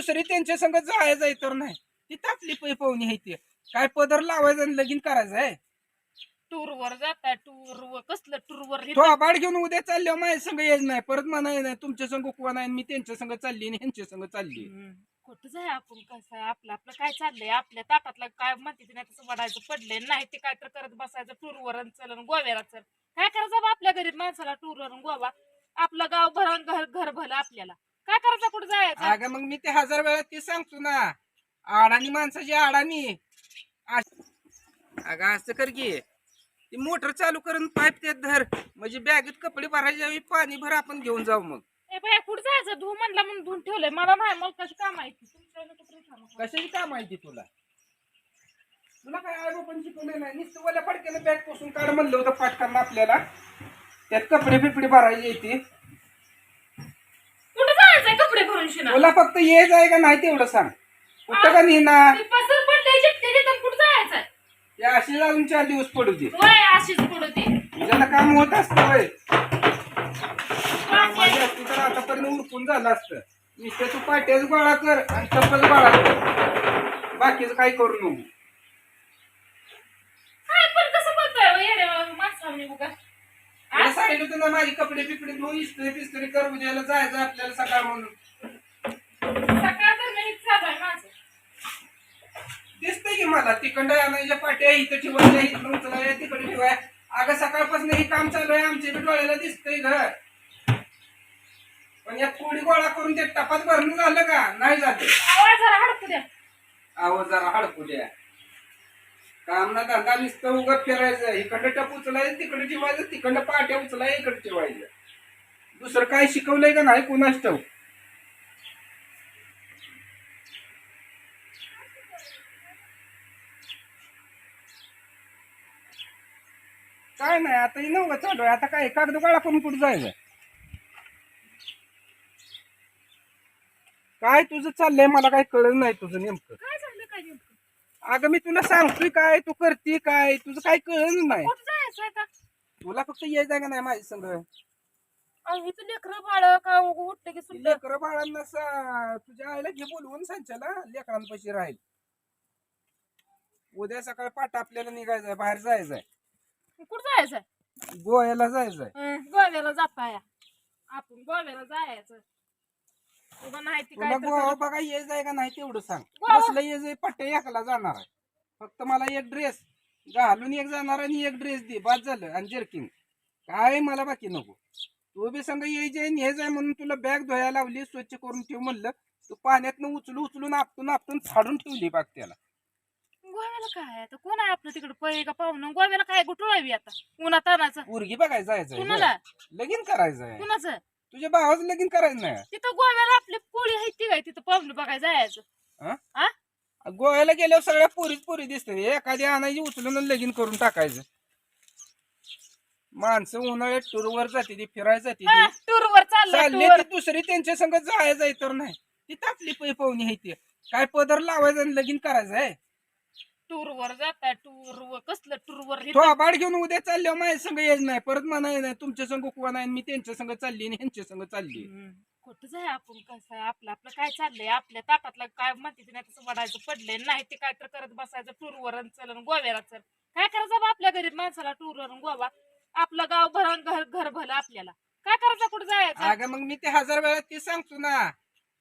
दुसरी त्यांच्या संग जायचं तर नाही ती तापली पाहुणी आहे ती काय पदर लावायचं आणि लगीन करायचं आहे. टूर वर जाताय टूर वर कसलं टूर वर तो आबाड घेऊन उद्या चालल्या माझ्या संग यायचं नाही परत म्हणाय नाही तुमच्या संग कुवा नाही मी त्यांच्या संग चालली आणि ह्यांच्या संग चालली. कुठं जाय आपण कसं आहे आपलं आपलं काय चाललंय आपल्या ताटातलं काय म्हणते ते नाही तसं वडायचं पडलंय नाही ते काय तर करत बसायचं टूरवर चल गोव्याला चल काय करायचं बा आपल्या गरीब माणसाला टूरवर गोवा आपलं गाव भरण घर भलं आपल्याला काय करायचं कुठं जायचं. अगं मग मी ते 1000 वेळा ते सांगतो ना अडाणी माणसाची अडाणी. अगं असं कर की ती मोटर चालू करून पाईप त्यात धर म्हणजे बॅगेत कपडे भरायच्या वेळी पाणी भर आपण घेऊन जाऊ. मग ए बाया कुठं जायचं धू म्हणला म्हणून धुवून ठेवलंय मला नाही मला कशी काम माहिती कशाची काम माहिती तुला तुला काय आरो पण शिकवलं नाही नुसतं वाल्या फडक्यानं बॅग पोसून काढ म्हणलं होतं पाटकांना आपल्याला त्यात कपडे बिपडे भरायचे येते. कुठं जायचंय कपडे भरून शिना तुला फक्त ये जाय का नाही तेवढं सांग कुठं का नेणार पसर पडले चिठ्ठे कुठं जायचंय या अशी लागून 4 दिवस पडू दे होय अशीच पडू दे तुझ्याला काम होत असतं वय माझी असती तर आतापर्यंत उरकून झालं असतं. नुसतं तू पाट्याच गोळा कर आणि चप्पल गोळा कर बाकीचं काही करू नको. काय पण कसं बोलतोय येड्या माणसाने उगा मला सांगितलं होतं ना माझी कपडे बिपडे धुवून इस्त्री पिस्त्री कर उद्याला जायचं आपल्याला सकाळ म्हणून. सकाळ तर नाही चालू माझं दिसतंय की मला तिकडं आणायच्या पाट्या इथं ठेवायच्या इथं उचलाय तिकडे ठेवाय. अगं सकाळपासून हे काम चालू आहे आमच्या बी डोळ्याला दिसतंय घर पण या कोडी गोळा करून ते टपात भरणं झालं का नाही झालं. आवाज जरा हडकू द्या आवाज जरा हडकू द्या काम ना धंदा नुसतं उगत फिरायचं इकडं टप उचलायचं तिकडे ठेवायचं तिकडं पाट्या उचलाय इकडे ठेवायचं. दुसरं काय शिकवलंय का नाही कुणाच ठाऊक. काय नाही आता ही नव्हतं चालू आहे आता काय कागद गोळा करून कुठं जायचं. काय तुझं चाललंय मला काय कळत नाही तुझं नेमकं. काय झालं काय नेमकं अगं मी तुला सांगतोय काय तू करते काय तुझं काय कळत नाही. कुठं जायचं आता तुला फक्त यायचं का नाही माझ्या संग. इथं लेकरं बाळ का उठलं की सुटलं लेकरं बाळांना तुझ्या आईला घे बोलवून सांच्याला लेकरांपाशी राहील. उद्या सकाळी पाठ आपल्याला निघायचंय बाहेर जायचंय कुठं जायचंय गोव्याला जायचंय. गोव्याला जाताय आपण गोव्याला जायचं तुला नाही ती काय तुला तर गोवा करू. बघा ये जाय का नाही तेवढं सांग. गोवा. बसलं ये जाय पट्टे एकला जाणार आहे फक्त मला एक ड्रेस घालून एक जाणार आणि एक ड्रेस दे बाद झालं आणि जर्किंग काय मला बाकी नको. तू बी संग यायचे हे जाय म्हणून तुला बॅग धुवायला लावली स्वच्छ करून ठेव म्हणलं तू पाण्यातनं उचलून आपटून थाडून ठेवली बाग त्याला. गोव्याला काय आता कोण आहे आपलं तिकडे पै का पाहुणं गोव्याला काय गुटुळावी आता उन्हा तानाचं पोरगी बघाय जायचंय कुणाला लगीन करायचंय कुणाचं तुझ्या भावाचं लगीन करायचं नाही. तिथं गोव्याला आपली पोळी आहे ती काय तिथं पाहुणे बघायला जायचं हा? हा गोव्याला गेल्यावर सगळ्या पोरी दिसते एखादी आणायची उचलून आणि लगीन करून टाकायचं. माणसं उन्हाळ्यात टूरवर जाते ती फिरायला जाते ती टूरवर चालले चाललंय ती दुसरी त्यांच्या संग जायचं तर नाही ती तापली पाहुणी आहे ती काय पदर लावायचं आणि लगीन करायचं आहे. टूरवर जाताय टूरवर कसलं टूरवर तो आबाड घेऊन उद्या चालल्या माझ्या संग यायचं नाही परत म्हणाय नाही तुमच्या संग कुवा नाही मी त्यांच्या संग चालली आणि ह्यांच्या संग चालली. कुठं जाय आपण कसं आहे आपलं आपलं काय चाललंय आपल्या ताटातलं काय म्हणते ते नाही तसं वडायचं पडलंय नाही ते काय तर करत बसायचं टूरवर चल गोव्याला चल काय करायचं बा आपल्या गरीब माणसाला टूरवर गोवा आपलं गाव भरण घर भलं आपल्याला काय करायचं कुठं जायचं. अगं मग मी ते 1000 वेळा ते सांगतो ना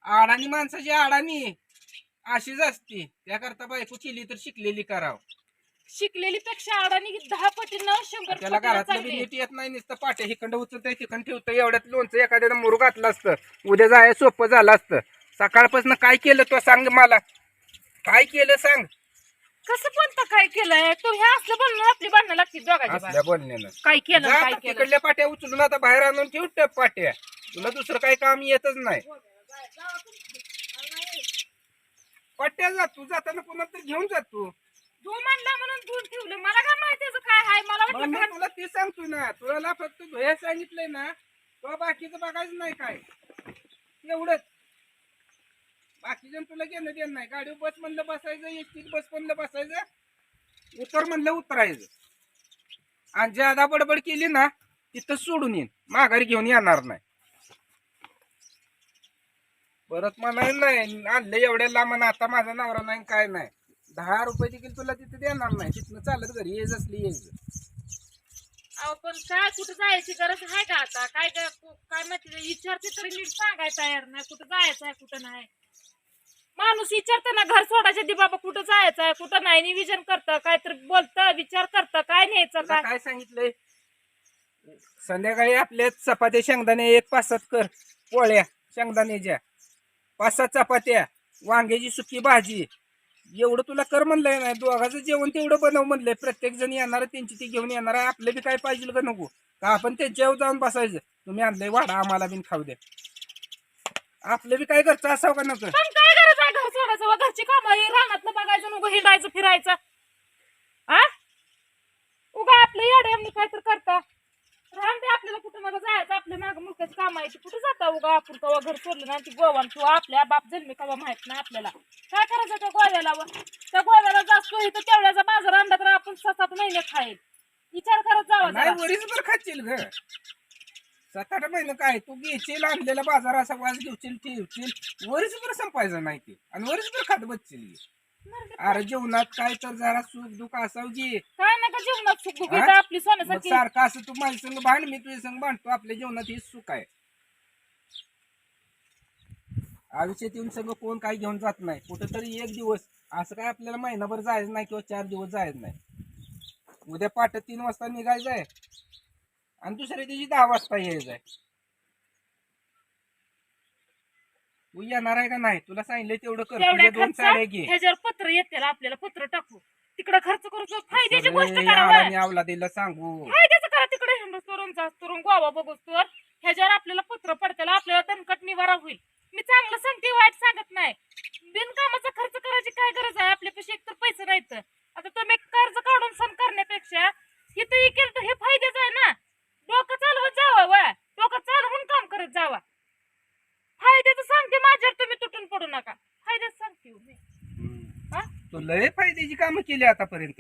अडाणी माणसाची अडाणी अशीच असते त्याकरता बायको केली तर शिकलेली करावं. शिकलेली पेक्षा अडाणी 10 पटी 900 त्याला घरातलं बी नीट येत नाही नुसतं पाट्या हिखंड उचलतंय तिखंड ठेवतंय एवढ्यात लोणचं एखाद्यानं मुरू घातलं असतं उद्या जाय सोपं झालं असतं. सकाळपासून काय केलं तो सांग मला काय केलं सांग. कसं पण काय केलंय तू हे असलं बोलणं आपली भांडणं लागतील दोघांची असल्या बोलण्यानं काय केलं जा काय आता केलं तिकडल्या पाट्या उचलून आता बाहेर आणून ठेव टप पाट्या तुला दुसरं काही काम येतच नाही. पाट्या जा तू जाताना कोणाला तर घेऊन जा तू. तू म्हणला म्हणून धुवून ठेवलं मला काय माहिती काय आहे मला मग वाटलं मी घाण- तुला ते सांगतो ना तुला फक्त धुया सांगितलंय ना तो बाकीचं बघायचं नाही काय एवढंच. बाकीचं तुला घेणं देणं नाही. गाडी बस म्हणलं बसायचं एसटी बस म्हणलं बसायचं उतर म्हणलं उतरायचं आणि ज्यादा बडबड केली ना तिथं सोडून येईन माघारी घेऊन येणार नाही. परत म्हणायला नाही आणलं एवढ्या लांब आणि आता माझा नवरा नाही काय नाही 10 रुपये देखील तुला तिथे देणार नाही तिथनं चालत घरी येज असली येज. अहो पण काय कुठं जायची गरज आहे का आता काय काय काय माहिती विचारते तरी नीट सांगायचं तयार नाही कुठं जायचं आहे कुठं नाही. माणूस विचारतं ना घर सोडायच्या आधी बाबा कुठं जायचं आहे कुठं नाही निविजन करतं काहीतरी बोलतं विचार करतं काय न्यायचं तुला काय. काय सांगितलंय संध्याकाळी आपल्या चपात्या शेंगदाणे एक 5-7 कर पोळ्या शेंगदाण्याच्या 5-7 चपात्या वांग्याची सुकी भाजी एवढं तुला कर म्हणलंय ना दोघांचं जेवण तेवढं बनव म्हणलंय प्रत्येक जण येणार त्यांची ती घेऊन येणार आपलं बी काय पाहिजे का नको का आपण त्यांच्यावर जाऊन बसायचं तुम्ही आणलंय वाडा आम्हाला बिन खाऊ द्या आपलं बी काय करतं असावं का नको. पण काय गरज आहे घर सोडायचं व घरची कामं रानातलं बघायचं नको हिंडायचं फिरायचं आ उगा आपलं येड्यामनी काहीतरी करता रान ते आपल्याला कुठं मला जायचं आपल्या माग मुलकाची काम आहे ती कुठं जाता उगा आपण कवा घर सोडलं ना ती गोवान किंवा आपल्या बाप जन्मी कवा माहित नाही आपल्याला काय करायचं त्या गोव्याला त्या गोव्याला जास्तो इथं तेवढ्याचा बाजार आणला तर आपण 7-8 महिने खाईल विचार करत जावा नाही जरा. वरीच बरं खातील ग 7-8 महिने काय तू घेशील आणलेला बाजार असा वाज घेशील ठेवशील वरीच बरं संपायचं नाही ते आणि वरीच बरं खात बसशील. अरे जीवनात काय तर जरा सुख दुःख असावं की काय नका जीवनात सुख दुःख हा? इथं आपली मग सोन्यासारखी सारखं असं तू माझ्या संग भांड मी तुझ्या संग भांडतो आपल्या जीवनात हे सुख आहे. आयुष्यात येऊन सगळं कोण काही घेऊन जात नाही कुठंतरी एक दिवस असं काय आपल्याला महिनाभर जायचं नाही किंवा 4 दिवस जायचं नाही. उद्या पहाटे 3 वाजता निघायचं आहे आणि दुसऱ्या दिवशी 10 वाजता यायचं आहे. तू येणार आहे का नाही तुला सांगितलं तेवढं कर तेवढ्या तुझ्या 2 साड्या घे. ह्याच्यावर पत्र येते आपल्याला पत्र टाकू तिकडे खर्च करू फायद्याची गोष्ट सगळे करा याराने अवलादीला सांगू फायद्याचं करा तिकडे हिंदुस्तोरून जास्तोरून गोवा बघूस तर ह्याच्यावर आपल्याला पत्र पडत्याला आपल्याला दणकट निवारा होईल. मी चांगलं सांगते वाईट सांगत नाही बिनकामाचा खर्च करायची काय गरज आहे आपल्यापाशी एकतर पैसे नाहीत आता तुम्ही कर्ज काढून सण करण्यापेक्षा इथं इकेल तर हे फायद्याचं आहे ना डोकं चालवत जावा वा डोकं चालवून काम करत जावा फायद्याचं सांगते माझ्यावर तुम्ही तुटून पडू नका फायद्याचं सांगते हो मी. हा? तू लय फायद्याची कामं केली आतापर्यंत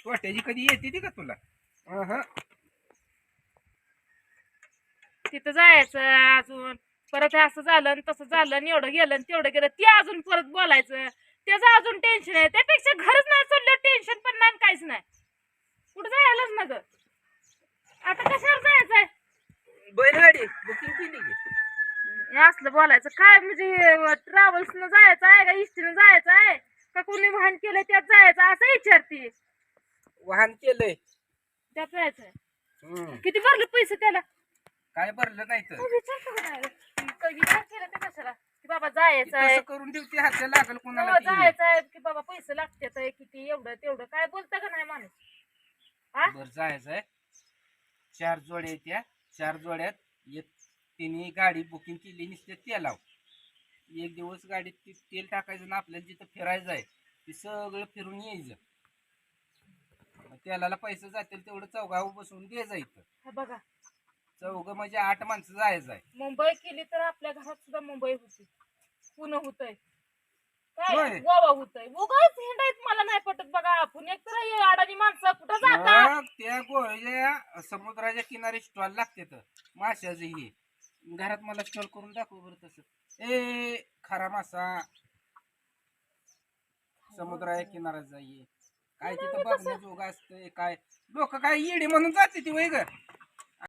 तोट्याची कधी येते ती का तुला. अहं. तिथं जायचं अजून परत हे असं झालं आणि तसं झालं आणि एवढं गेलं आणि तेवढं गेलं ते अजून परत बोलायचं त्याचं अजून टेन्शन आहे त्यापेक्षा घरच नाही सोडलं टेन्शन पण नाही आणि काहीच नाही कुठं जायलाच ना ग आता कशावर जायचंय बैलगाडी बुकिंग केली की हे असलं बोलायचं काय म्हणजे ट्रॅव्हल्सनं जायचं आहे का इष्टीनं जायचं आहे का कोणी वाहन केलंय त्यात जायचं असं विचारते वाहन केलंय त्यात जायचंय हम्म. किती भरले पैसे त्याला काय भरलं नाही तर विचार केला ते कशाला की बाबा जायचं आहे तसं करून ठेवते हातच्या लागल कोणाला ती. जायचं आहे की बाबा पैसे लागतात आहे किती एवढं तेवढं काय बोलता का नाही माणूस हा बर जायचं आहे 4 जोड्या त्या 4 जोड्यात एक तिने गाडी बुकिंग केली नुसते तेलाव एक दिवस गाडीत तेल टाकायचं ना आपल्याला जिथं फिरायचं आहे ते सगळं फिरून यायचं मग तेलाला पैसे जातील तेवढं चौघावर बसवून द्यायचं इथं हा बघा चौघ म्हणजे 8 माणसं जायचं आहे. मुंबई केली तर आपल्या घरात सुद्धा मुंबई होती पुणे होतंय काय होय. गोवा होतंय उगाच हिंडायच मला नाही पटत बघा आपण एक तर हे अडाणी माणसं कुठं जातात मग त्या गोव्याच्या समुद्राच्या किनारी स्टॉल लागते तर माशाचं हे घरात मला स्टॉल करून दाखव बरं तसं ए खरा मासा समुद्राच्या किनाऱ्यात जाई काय तिथं बघण्याजोगं असतंय काय लोक काय येडी म्हणून जाते ती वय ग